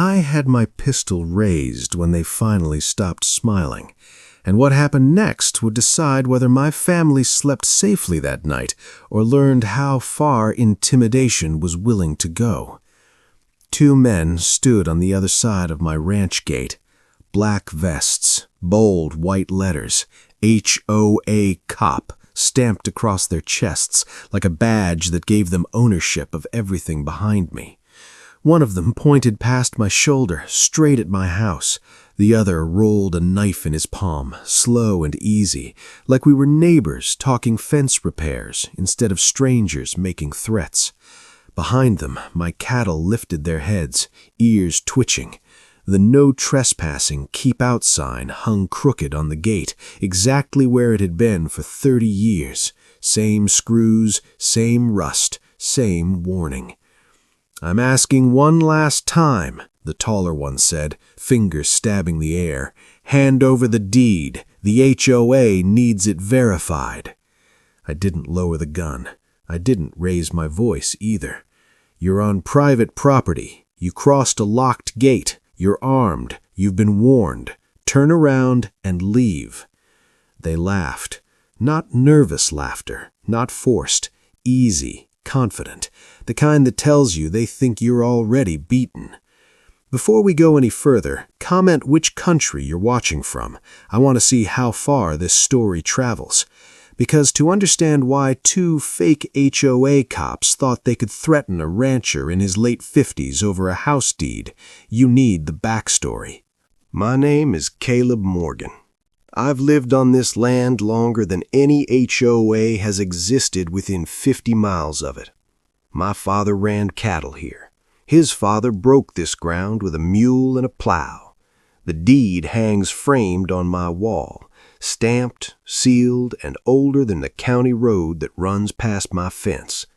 I had my pistol raised when they finally stopped smiling, and what happened next would decide whether my family slept safely that night or learned how far intimidation was willing to go. 2 men stood on the other side of my ranch gate. Black vests, bold white letters, HOA Cop, stamped across their chests like a badge that gave them ownership of everything behind me. One of them pointed past my shoulder, straight at my house. The other rolled a knife in his palm, slow and easy, like we were neighbors talking fence repairs instead of strangers making threats. Behind them, my cattle lifted their heads, ears twitching. The "No Trespassing, Keep Out" sign hung crooked on the gate, exactly where it had been for 30 years. Same screws, same rust, same warning. "I'm asking one last time," the taller one said, fingers stabbing the air. "Hand over the deed. The HOA needs it verified." I didn't lower the gun. I didn't raise my voice either. "You're on private property. You crossed a locked gate. You're armed. You've been warned. Turn around and leave." They laughed. Not nervous laughter, not forced. Easy, confident. The kind that tells you they think you're already beaten. Before we go any further, comment which country you're watching from. I want to see how far this story travels. Because to understand why 2 fake HOA cops thought they could threaten a rancher in his late 50s over a house deed, you need the backstory. My name is Caleb Morgan. I've lived on this land longer than any HOA has existed within 50 miles of it. My father ran cattle here. His father broke this ground with a mule and a plow. The deed hangs framed on my wall, stamped, sealed, and older than the county road that runs past my fence.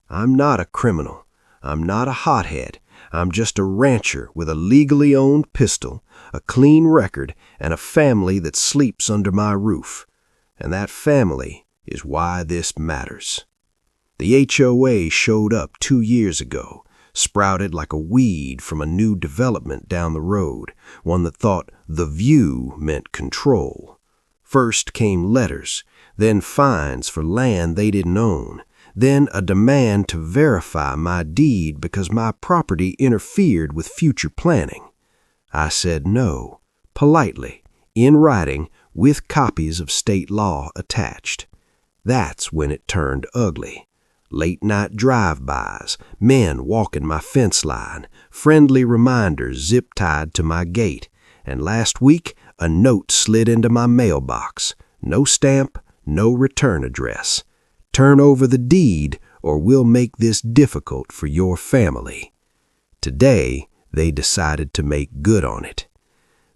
I'm not a criminal. I'm not a hothead. I'm just a rancher with a legally owned pistol, a clean record, and a family that sleeps under my roof. And that family is why this matters. The HOA showed up 2 years ago, sprouted like a weed from a new development down the road, one that thought the view meant control. First came letters, then fines for land they didn't own, then a demand to verify my deed because my property interfered with future planning. I said no, politely, in writing, with copies of state law attached. That's when it turned ugly. Late-night drive-bys, men walking my fence line, friendly reminders zip-tied to my gate, and last week a note slid into my mailbox. No stamp, no return address. Turn over the deed or we'll make this difficult for your family. Today, they decided to make good on it.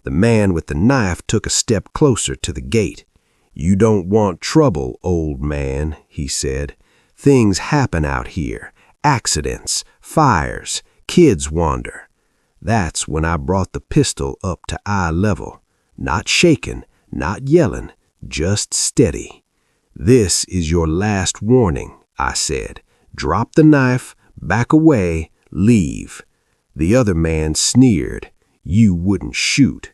The man with the knife took a step closer to the gate. "You don't want trouble, old man," he said. "Things happen out here. Accidents, fires, kids wander." That's when I brought the pistol up to eye level. Not shaking, not yelling, just steady. "This is your last warning," I said. "Drop the knife, back away, leave." The other man sneered. "You wouldn't shoot."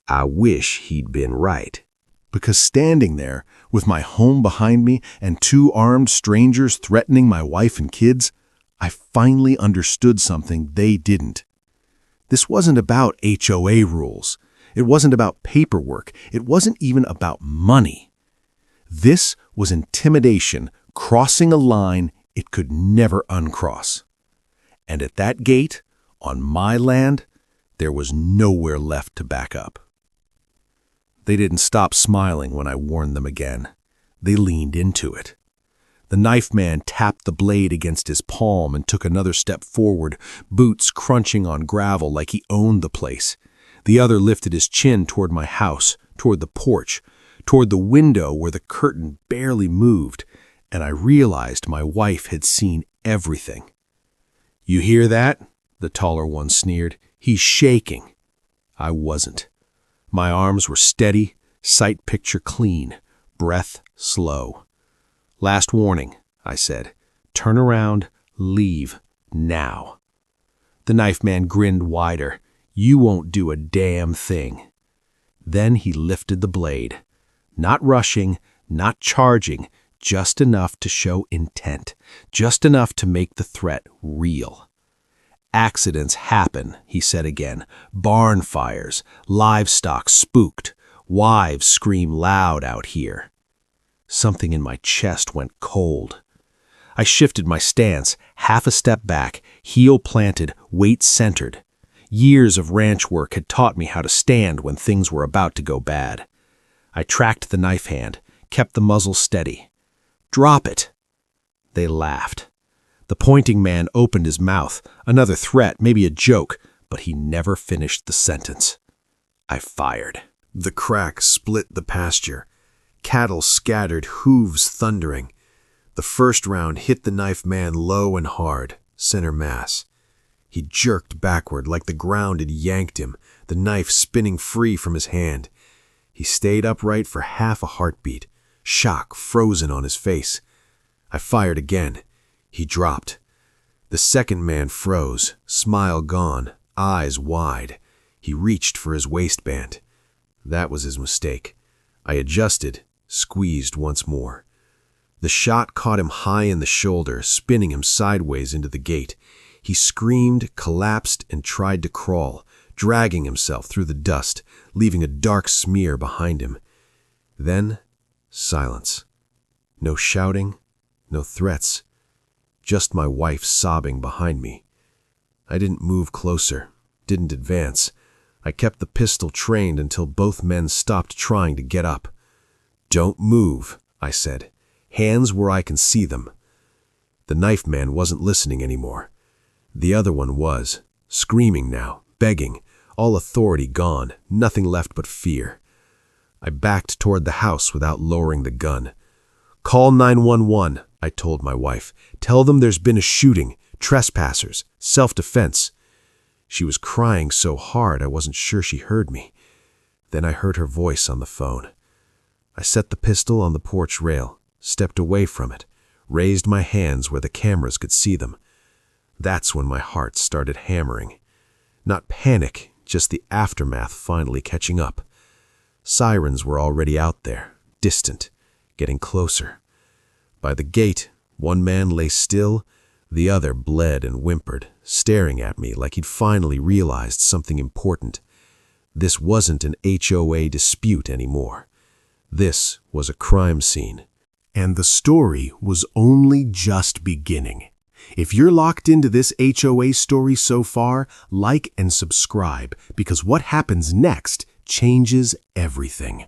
I wish he'd been right. Because standing there, with my home behind me and 2 armed strangers threatening my wife and kids, I finally understood something they didn't. This wasn't about HOA rules. It wasn't about paperwork. It wasn't even about money. This was intimidation, crossing a line it could never uncross. And at that gate, on my land, there was nowhere left to back up. They didn't stop smiling when I warned them again. They leaned into it. The knife man tapped the blade against his palm and took another step forward, boots crunching on gravel like he owned the place. The other lifted his chin toward my house, toward the porch, toward the window where the curtain barely moved, and I realized my wife had seen everything. "You hear that?" the taller one sneered. "He's shaking." I wasn't. My arms were steady, sight picture clean, breath slow. "Last warning," I said. "Turn around, leave, now." The knife man grinned wider. "You won't do a damn thing." Then he lifted the blade. Not rushing, not charging, just enough to show intent, just enough to make the threat real. "Accidents happen," he said again. "Barn fires, livestock spooked, wives scream loud out here." Something in my chest went cold. I shifted my stance, half a step back, heel planted, weight centered. Years of ranch work had taught me how to stand when things were about to go bad. I tracked the knife hand, kept the muzzle steady. "Drop it!" They laughed. The pointing man opened his mouth, another threat, maybe a joke, but he never finished the sentence. I fired. The crack split the pasture. Cattle scattered, hooves thundering. The first round hit the knife man low and hard, center mass. He jerked backward like the ground had yanked him, the knife spinning free from his hand. He stayed upright for half a heartbeat, shock frozen on his face. I fired again. He dropped. The second man froze, smile gone, eyes wide. He reached for his waistband. That was his mistake. I adjusted, squeezed once more. The shot caught him high in the shoulder, spinning him sideways into the gate. He screamed, collapsed, and tried to crawl, dragging himself through the dust, leaving a dark smear behind him. Then, silence. No shouting, no threats. Just my wife sobbing behind me. I didn't move closer, didn't advance. I kept the pistol trained until both men stopped trying to get up. "Don't move," I said. "Hands where I can see them." The knife man wasn't listening anymore. The other one was, screaming now, begging, all authority gone, nothing left but fear. I backed toward the house without lowering the gun. "Call 911, I told my wife. "Tell them there's been a shooting, trespassers, self-defense." She was crying so hard I wasn't sure she heard me. Then I heard her voice on the phone. I set the pistol on the porch rail, stepped away from it, raised my hands where the cameras could see them. That's when my heart started hammering. Not panic, just the aftermath finally catching up. Sirens were already out there, distant, getting closer. By the gate, one man lay still, the other bled and whimpered, staring at me like he'd finally realized something important. This wasn't an HOA dispute anymore. This was a crime scene. And the story was only just beginning. If you're locked into this HOA story so far, like and subscribe, because what happens next changes everything.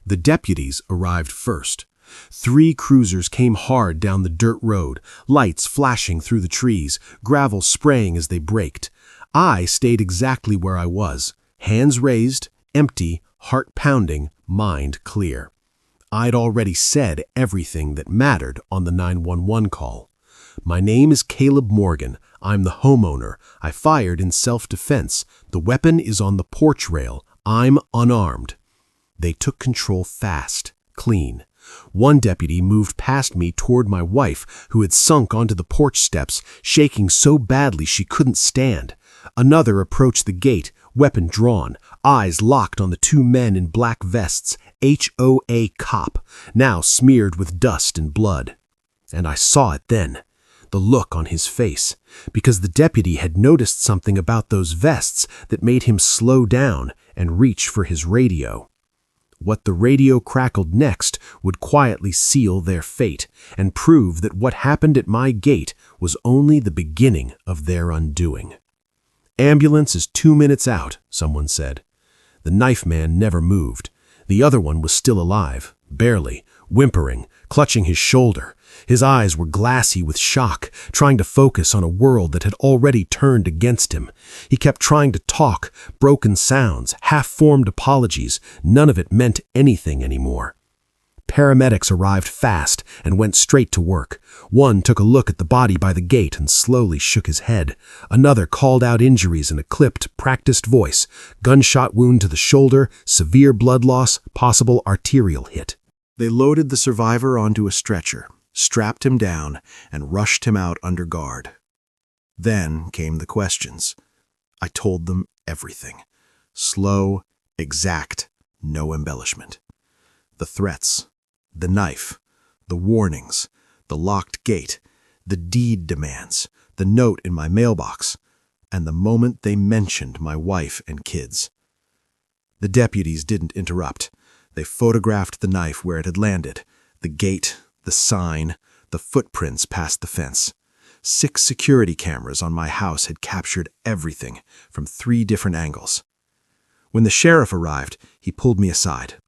The deputies arrived first. 3 cruisers came hard down the dirt road, lights flashing through the trees, gravel spraying as they braked. I stayed exactly where I was, hands raised, empty, heart pounding, mind clear. I'd already said everything that mattered on the 911 call. "My name is Caleb Morgan. I'm the homeowner. I fired in self-defense. The weapon is on the porch rail. I'm unarmed." They took control fast, clean. One deputy moved past me toward my wife, who had sunk onto the porch steps, shaking so badly she couldn't stand. Another approached the gate, weapon drawn, eyes locked on the 2 men in black vests, HOA cop, now smeared with dust and blood. And I saw it then, the look on his face, because the deputy had noticed something about those vests that made him slow down and reach for his radio. What the radio crackled next would quietly seal their fate and prove that what happened at my gate was only the beginning of their undoing. "Ambulance is 2 minutes out," someone said. The knife man never moved. The other one was still alive, barely, whimpering, clutching his shoulder. His eyes were glassy with shock, trying to focus on a world that had already turned against him. He kept trying to talk, broken sounds, half-formed apologies. None of it meant anything anymore. Paramedics arrived fast and went straight to work. One took a look at the body by the gate and slowly shook his head. Another called out injuries in a clipped, practiced voice. Gunshot wound to the shoulder, severe blood loss, possible arterial hit. They loaded the survivor onto a stretcher, strapped him down, and rushed him out under guard. Then came the questions. I told them everything. Slow, exact, no embellishment. The threats, the knife, the warnings, the locked gate, the deed demands, the note in my mailbox, and the moment they mentioned my wife and kids. The deputies didn't interrupt. They photographed the knife where it had landed, the gate, the sign, the footprints past the fence. 6 security cameras on my house had captured everything from 3 different angles. When the sheriff arrived, he pulled me aside.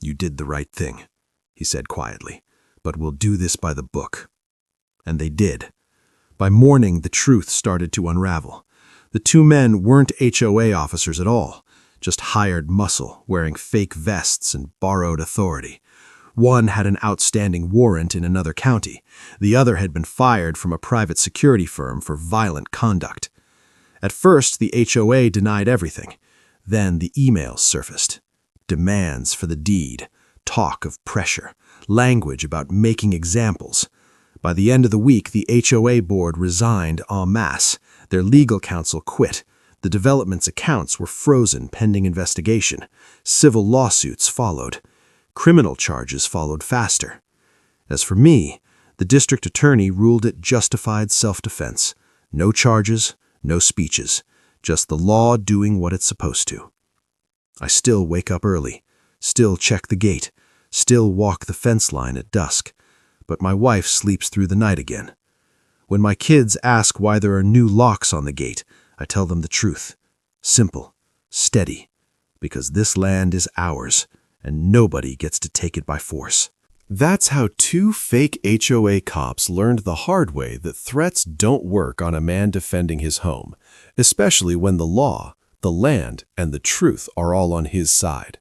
"You did the right thing," he said quietly, "but we'll do this by the book." And they did. By morning, the truth started to unravel. The 2 men weren't HOA officers at all, just hired muscle wearing fake vests and borrowed authority. One had an outstanding warrant in another county. The other had been fired from a private security firm for violent conduct. At first, the HOA denied everything. Then the emails surfaced. Demands for the deed, talk of pressure, language about making examples. By the end of the week, the HOA board resigned en masse. Their legal counsel quit. The development's accounts were frozen pending investigation. Civil lawsuits followed. Criminal charges followed faster. As for me, the district attorney ruled it justified self-defense. No charges, no speeches, just the law doing what it's supposed to. I still wake up early, still check the gate, still walk the fence line at dusk, but my wife sleeps through the night again. When my kids ask why there are new locks on the gate, I tell them the truth. Simple, steady, because this land is ours, and nobody gets to take it by force. That's how 2 fake HOA cops learned the hard way that threats don't work on a man defending his home, especially when the law, the land, and the truth are all on his side.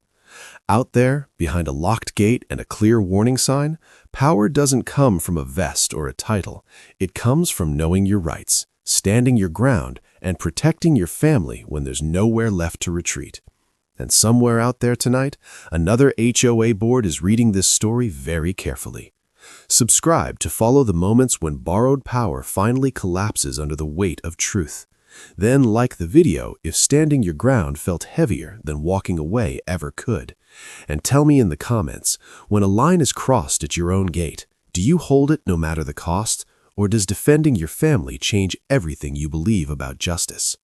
Out there, behind a locked gate and a clear warning sign, power doesn't come from a vest or a title. It comes from knowing your rights, standing your ground, and protecting your family when there's nowhere left to retreat. And somewhere out there tonight, another HOA board is reading this story very carefully. Subscribe to follow the moments when borrowed power finally collapses under the weight of truth. Then like the video if standing your ground felt heavier than walking away ever could. And tell me in the comments, when a line is crossed at your own gate, do you hold it no matter the cost, or does defending your family change everything you believe about justice?